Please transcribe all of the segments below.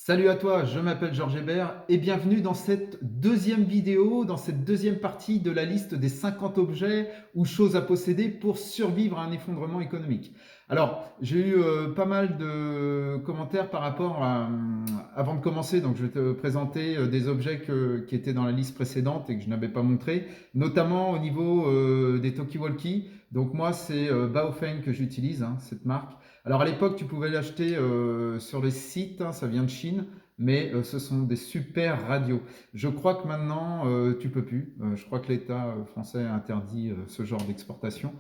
Salut à toi, je m'appelle Georges Hébert et bienvenue dans cette deuxième vidéo, dans cette deuxième partie de la liste des 50 objets ou choses à posséder pour survivre à un effondrement économique. Alors, j'ai eu pas mal de commentaires par rapport à... Avant de commencer, donc je vais te présenter des objets qui étaient dans la liste précédente et que je n'avais pas montré, notamment au niveau des talkie-walkie. Donc moi, c'est Baofeng que j'utilise, hein, cette marque. Alors à l'époque, tu pouvais l'acheter sur les sites, hein, ça vient de Chine, mais ce sont des super radios. Je crois que maintenant, tu peux plus. Je crois que l'État français a interdit ce genre d'exportation.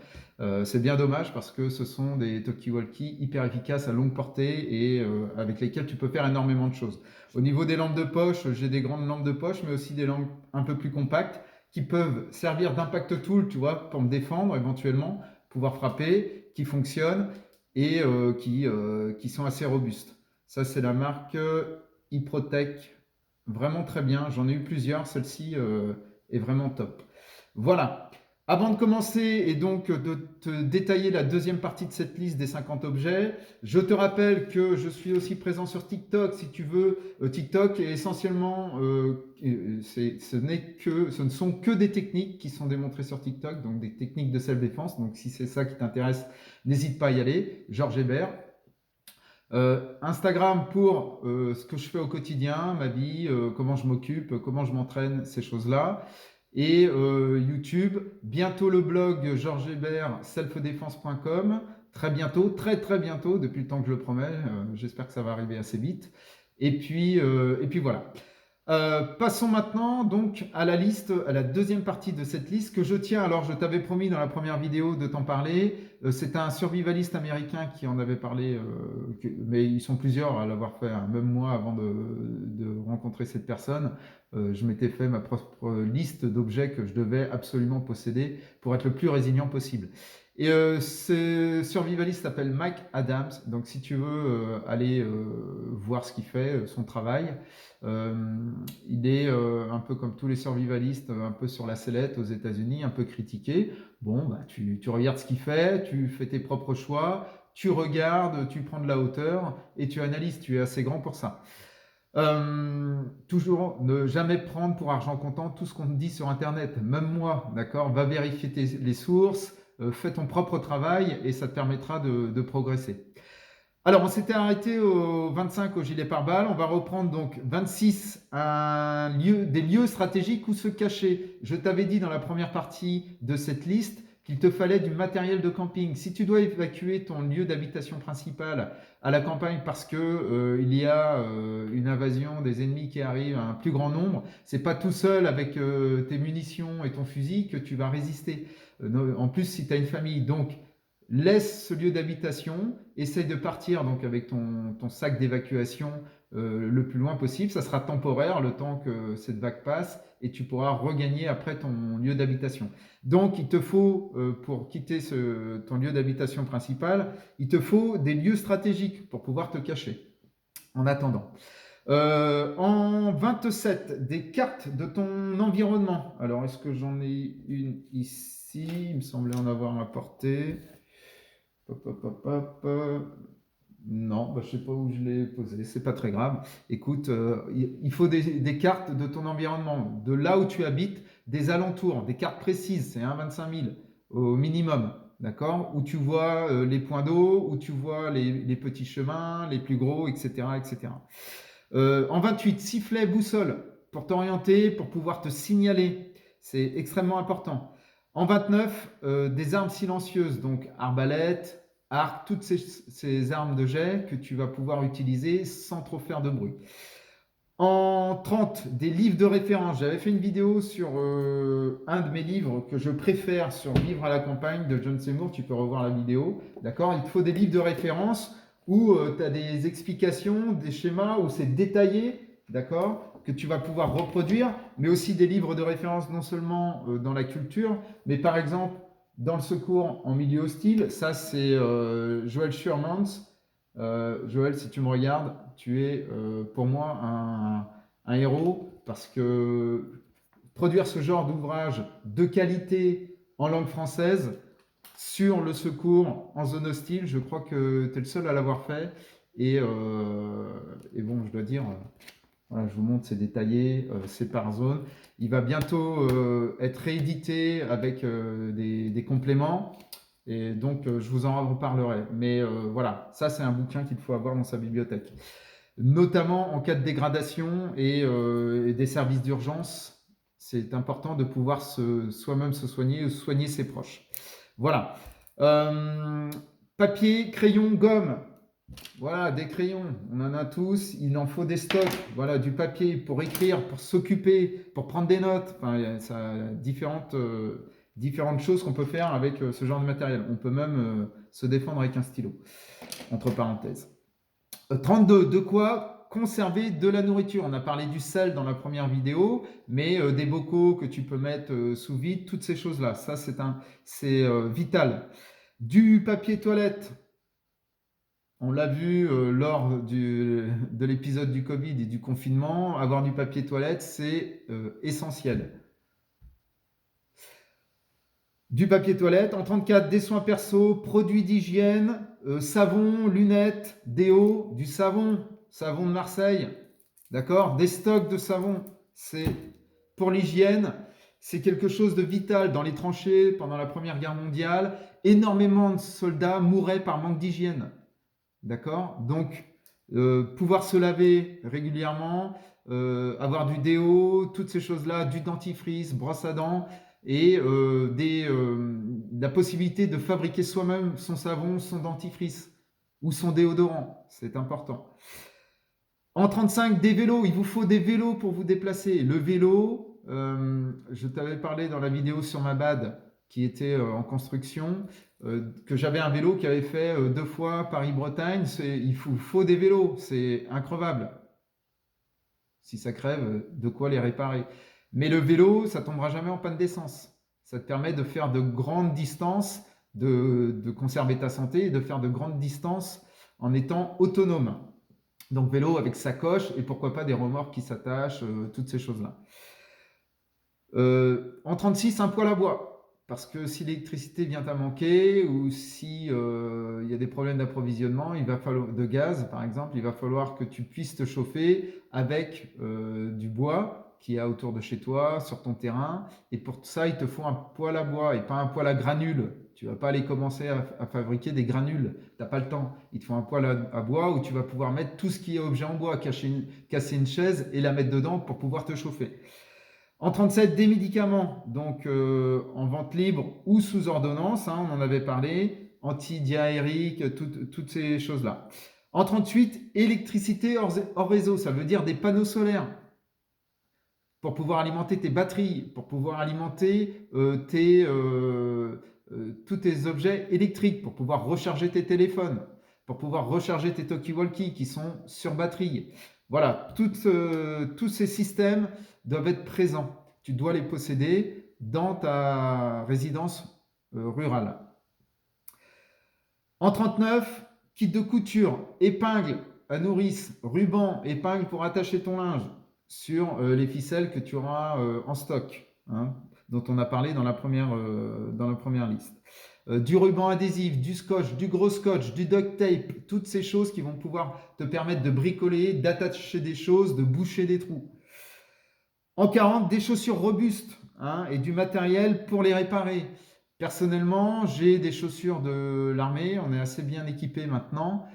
C'est bien dommage parce que ce sont des talkie-walkie hyper efficaces à longue portée et avec lesquels tu peux faire énormément de choses. Au niveau des lampes de poche, j'ai des grandes lampes de poche, mais aussi des lampes un peu plus compactes qui peuvent servir d'impact tool, tu vois, pour me défendre éventuellement, pouvoir frapper, qui fonctionnent et qui sont assez robustes. Ça, c'est la marque Hyprotech. Vraiment très bien. J'en ai eu plusieurs. Celle-ci est vraiment top. Voilà. Avant de commencer et donc de te détailler la deuxième partie de cette liste des 50 objets, je te rappelle que je suis aussi présent sur TikTok si tu veux. TikTok est essentiellement, ce ne sont que des techniques qui sont démontrées sur TikTok, donc des techniques de self-défense. Donc si c'est ça qui t'intéresse, n'hésite pas à y aller. Georges Hébert. Instagram pour ce que je fais au quotidien, ma vie, comment je m'occupe, comment je m'entraîne, ces choses-là. Et YouTube, bientôt le blog Georges Hébert, selfdefense.com. Très bientôt, très très bientôt, depuis le temps que je le promets. J'espère que ça va arriver assez vite. Et puis voilà. Passons maintenant donc à la liste, à la deuxième partie de cette liste que je tiens. Alors, je t'avais promis dans la première vidéo de t'en parler. C'est un survivaliste américain qui en avait parlé, mais ils sont plusieurs à l'avoir fait, hein. Même moi, avant de rencontrer cette personne, je m'étais fait ma propre liste d'objets que je devais absolument posséder pour être le plus résilient possible. Et ce survivaliste s'appelle Mike Adams. Donc, si tu veux aller voir ce qu'il fait, son travail. Euh, il est un peu comme tous les survivalistes, un peu sur la sellette aux États-Unis, un peu critiqué. Bon, bah, tu regardes ce qu'il fait, tu fais tes propres choix, tu regardes, tu prends de la hauteur et tu analyses. Tu es assez grand pour ça. Toujours ne jamais prendre pour argent comptant tout ce qu'on te dit sur Internet. Même moi, d'accord, va vérifier les sources, fais ton propre travail et ça te permettra de progresser. Alors, on s'était arrêté au 25 au gilet pare-balles. On va reprendre donc 26, des lieux stratégiques où se cacher. Je t'avais dit dans la première partie de cette liste qu'il te fallait du matériel de camping. Si tu dois évacuer ton lieu d'habitation principal à la campagne parce que il y a une invasion des ennemis qui arrivent à un plus grand nombre, c'est pas tout seul avec tes munitions et ton fusil que tu vas résister. En plus, si tu as une famille, donc laisse ce lieu d'habitation, essaye de partir donc avec ton sac d'évacuation le plus loin possible. Ça sera temporaire le temps que cette vague passe et tu pourras regagner après ton lieu d'habitation. Donc il te faut, pour quitter ton lieu d'habitation principal, il te faut des lieux stratégiques pour pouvoir te cacher en attendant. En 27, des cartes de ton environnement. Alors, est-ce que j'en ai une ici? Il me semblait en avoir à portée. Hop, hop, hop, hop. Non, bah, je ne sais pas où je l'ai posé, c'est pas très grave. Écoute, il faut des cartes de ton environnement, de là où tu habites, des alentours, des cartes précises, c'est 25 000 au minimum, d'accord? Où tu vois les points d'eau, où tu vois les petits chemins, les plus gros, etc., etc. En 28, sifflet, boussole, pour t'orienter, pour pouvoir te signaler, c'est extrêmement important. En 29, des armes silencieuses, donc arbalète, arc, toutes ces armes de jet que tu vas pouvoir utiliser sans trop faire de bruit. En 30, des livres de référence. J'avais fait une vidéo sur un de mes livres que je préfère sur Vivre à la campagne de John Seymour. Tu peux revoir la vidéo. D'accord? Il te faut des livres de référence où tu as des explications, des schémas, où c'est détaillé. D'accord? Que tu vas pouvoir reproduire, mais aussi des livres de référence non seulement dans la culture, mais par exemple dans le secours en milieu hostile. Ça, c'est Joel Shermans. Joël, si tu me regardes, tu es pour moi un héros parce que produire ce genre d'ouvrage de qualité en langue française sur le secours en zone hostile, je crois que tu es le seul à l'avoir fait. Et, et bon, je dois dire, voilà, je vous montre, c'est détaillé, c'est par zone. Il va bientôt être réédité avec des compléments. Et donc, je vous en reparlerai. Mais voilà, ça, c'est un bouquin qu'il faut avoir dans sa bibliothèque. Notamment en cas de dégradation et des services d'urgence, c'est important de pouvoir soi-même se soigner ou soigner ses proches. Voilà. Papier, crayon, gomme. Voilà, des crayons, on en a tous, il en faut des stocks. Voilà, du papier pour écrire, pour s'occuper, pour prendre des notes. Enfin, il y a différentes choses qu'on peut faire avec ce genre de matériel. On peut même se défendre avec un stylo, entre parenthèses. 32, de quoi conserver de la nourriture. On a parlé du sel dans la première vidéo, mais des bocaux que tu peux mettre sous vide, toutes ces choses-là, ça c'est vital. Du papier toilette. On l'a vu lors de l'épisode du Covid et du confinement, avoir du papier toilette, c'est essentiel. Du papier toilette, en 34, des soins perso, produits d'hygiène, savon, lunettes, déo, du savon de Marseille, d'accord? Des stocks de savon, c'est pour l'hygiène, c'est quelque chose de vital. Dans les tranchées, pendant la Première Guerre mondiale, énormément de soldats mouraient par manque d'hygiène. D'accord? Donc, pouvoir se laver régulièrement, avoir du déo, toutes ces choses-là, du dentifrice, brosse à dents, et la possibilité de fabriquer soi-même son savon, son dentifrice ou son déodorant. C'est important. En 35, des vélos. Il vous faut des vélos pour vous déplacer. Le vélo, je t'avais parlé dans la vidéo sur ma BAD qui était en construction, que j'avais un vélo qui avait fait 2 fois Paris-Bretagne. Il faut des vélos, c'est increvable. Si ça crève, de quoi les réparer. Mais le vélo, ça tombera jamais en panne d'essence. Ça te permet de faire de grandes distances, de conserver ta santé et de faire de grandes distances en étant autonome. Donc vélo avec sacoche et pourquoi pas des remorques qui s'attachent, toutes ces choses-là. En 36, un poêle à bois. Parce que si l'électricité vient à manquer ou si il y a des problèmes d'approvisionnement, il va falloir de gaz par exemple, il va falloir que tu puisses te chauffer avec du bois qu'il y a autour de chez toi, sur ton terrain. Et pour ça, il te faut un poêle à bois et pas un poêle à granules. Tu vas pas aller commencer à fabriquer des granules. Tu n'as pas le temps. Il te faut un poêle à bois où tu vas pouvoir mettre tout ce qui est objet en bois, casser une chaise et la mettre dedans pour pouvoir te chauffer. En 37, des médicaments, donc en vente libre ou sous ordonnance, hein, on en avait parlé, antidiarrhéiques, toutes ces choses-là. En 38, électricité hors réseau, ça veut dire des panneaux solaires pour pouvoir alimenter tes batteries, pour pouvoir alimenter tous tes objets électriques, pour pouvoir recharger tes téléphones, pour pouvoir recharger tes talkie-walkie qui sont sur batterie. Voilà, tous ces systèmes doivent être présents. Tu dois les posséder dans ta résidence rurale. En 39, kit de couture, épingle à nourrice, ruban, épingle pour attacher ton linge sur les ficelles que tu auras en stock, hein, dont on a parlé dans la première liste. Du ruban adhésif, du scotch, du gros scotch, du duct tape, toutes ces choses qui vont pouvoir te permettre de bricoler, d'attacher des choses, de boucher des trous. En 40, des chaussures robustes, hein, et du matériel pour les réparer. Personnellement, j'ai des chaussures de l'armée, on est assez bien équipé maintenant.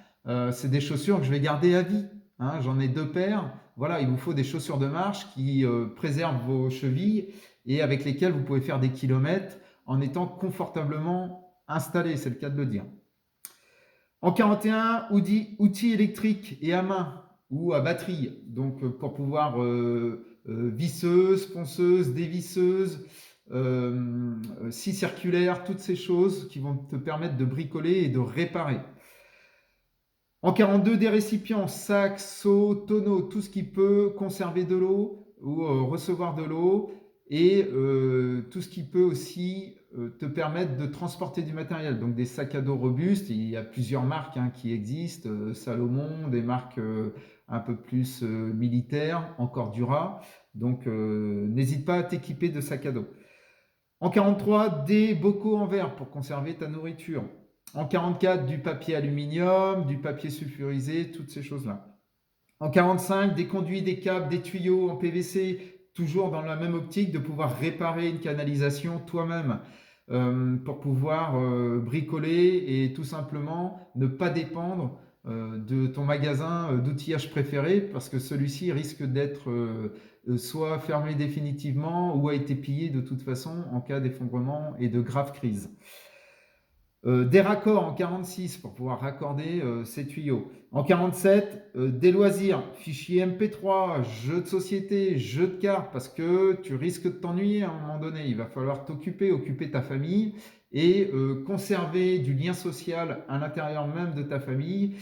C'est des chaussures que je vais garder à vie, hein, j'en ai 2 paires. Voilà, il vous faut des chaussures de marche qui préservent vos chevilles et avec lesquelles vous pouvez faire des kilomètres en étant confortablement installé, c'est le cas de le dire. En 41, outils électriques et à main ou à batterie, donc pour pouvoir visseuse, ponceuse, dévisseuse, scie circulaire, toutes ces choses qui vont te permettre de bricoler et de réparer. En 42, des récipients, sacs, seaux, tonneaux, tout ce qui peut conserver de l'eau ou recevoir de l'eau et tout ce qui peut aussi te permettre de transporter du matériel. Donc des sacs à dos robustes, il y a plusieurs marques hein, qui existent, Salomon, des marques un peu plus militaires, encore Dura. Donc n'hésite pas à t'équiper de sacs à dos. En 43, des bocaux en verre pour conserver ta nourriture. En 44, du papier aluminium, du papier sulfurisé, toutes ces choses-là. En 45, des conduits, des câbles, des tuyaux en PVC, toujours dans la même optique de pouvoir réparer une canalisation toi-même, pour pouvoir bricoler et tout simplement ne pas dépendre de ton magasin d'outillage préféré, parce que celui-ci risque d'être soit fermé définitivement ou a été pillé de toute façon en cas d'effondrement et de grave crise. Des raccords en 46 pour pouvoir raccorder ces tuyaux. En 47, des loisirs, fichiers MP3, jeux de société, jeux de cartes, parce que tu risques de t'ennuyer à un moment donné. Il va falloir t'occuper, occuper ta famille et conserver du lien social à l'intérieur même de ta famille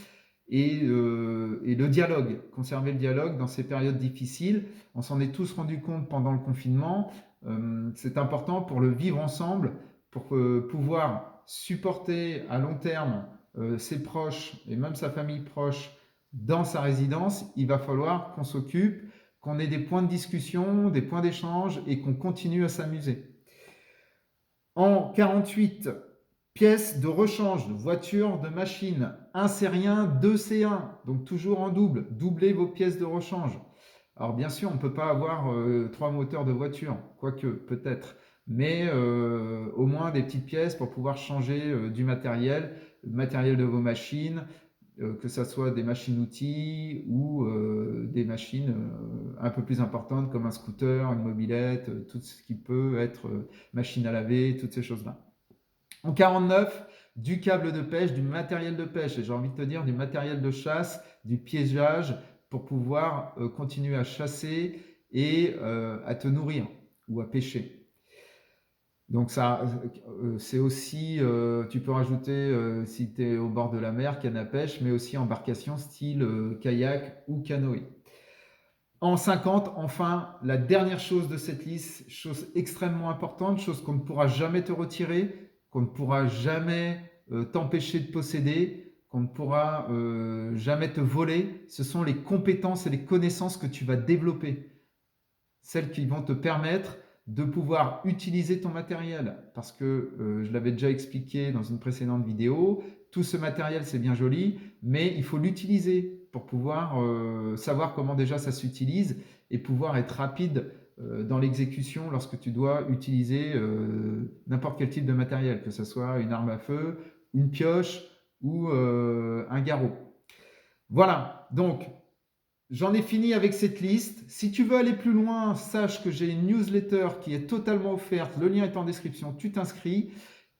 et le dialogue, conserver le dialogue dans ces périodes difficiles. On s'en est tous rendu compte pendant le confinement. C'est important pour le vivre ensemble, pour pouvoir supporter à long terme ses proches et même sa famille proche dans sa résidence. Il va falloir qu'on s'occupe, qu'on ait des points de discussion, des points d'échange et qu'on continue à s'amuser. En 48, pièces de rechange, de voitures, de machines. 1 C-rien, 2 C1, donc toujours en double. Doublez vos pièces de rechange. Alors bien sûr, on ne peut pas avoir 3 moteurs de voiture, quoique peut-être, mais au moins des petites pièces pour pouvoir changer du matériel, le matériel de vos machines, que ce soit des machines-outils ou des machines un peu plus importantes comme un scooter, une mobilette, tout ce qui peut être machine à laver, toutes ces choses-là. En 49, du câble de pêche, du matériel de pêche, et j'ai envie de te dire du matériel de chasse, du piégeage, pour pouvoir continuer à chasser et à te nourrir ou à pêcher. Donc ça, c'est aussi, tu peux rajouter, si tu es au bord de la mer, canne à pêche, mais aussi embarcation style kayak ou canoë. En 50, enfin, la dernière chose de cette liste, chose extrêmement importante, chose qu'on ne pourra jamais te retirer, qu'on ne pourra jamais t'empêcher de posséder, qu'on ne pourra jamais te voler, ce sont les compétences et les connaissances que tu vas développer. Celles qui vont te permettre de pouvoir utiliser ton matériel. Parce que je l'avais déjà expliqué dans une précédente vidéo, tout ce matériel c'est bien joli, mais il faut l'utiliser pour pouvoir savoir comment déjà ça s'utilise et pouvoir être rapide dans l'exécution lorsque tu dois utiliser n'importe quel type de matériel, que ce soit une arme à feu, une pioche ou un garrot. Voilà, donc j'en ai fini avec cette liste. Si tu veux aller plus loin, sache que j'ai une newsletter qui est totalement offerte. Le lien est en description, tu t'inscris.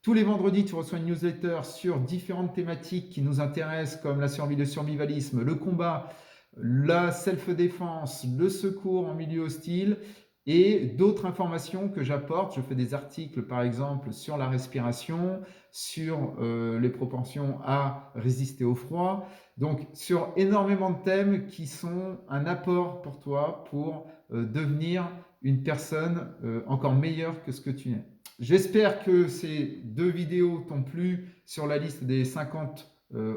Tous les vendredis, tu reçois une newsletter sur différentes thématiques qui nous intéressent, comme la survie, le survivalisme, le combat, la self-défense, le secours en milieu hostile et d'autres informations que j'apporte. Je fais des articles, par exemple, sur la respiration, sur les propensions à résister au froid. Donc, sur énormément de thèmes qui sont un apport pour toi pour devenir une personne encore meilleure que ce que tu es. J'espère que ces 2 vidéos t'ont plu sur la liste des 50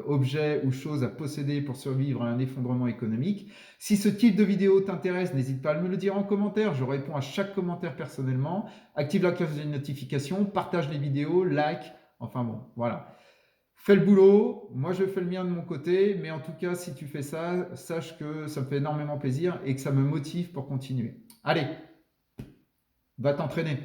objets ou choses à posséder pour survivre à un effondrement économique. Si ce type de vidéo t'intéresse, n'hésite pas à me le dire en commentaire. Je réponds à chaque commentaire personnellement. Active la cloche de notification, partage les vidéos, like. Enfin bon, voilà. Fais le boulot, moi je fais le mien de mon côté, mais en tout cas, si tu fais ça, sache que ça me fait énormément plaisir et que ça me motive pour continuer. Allez, va t'entraîner.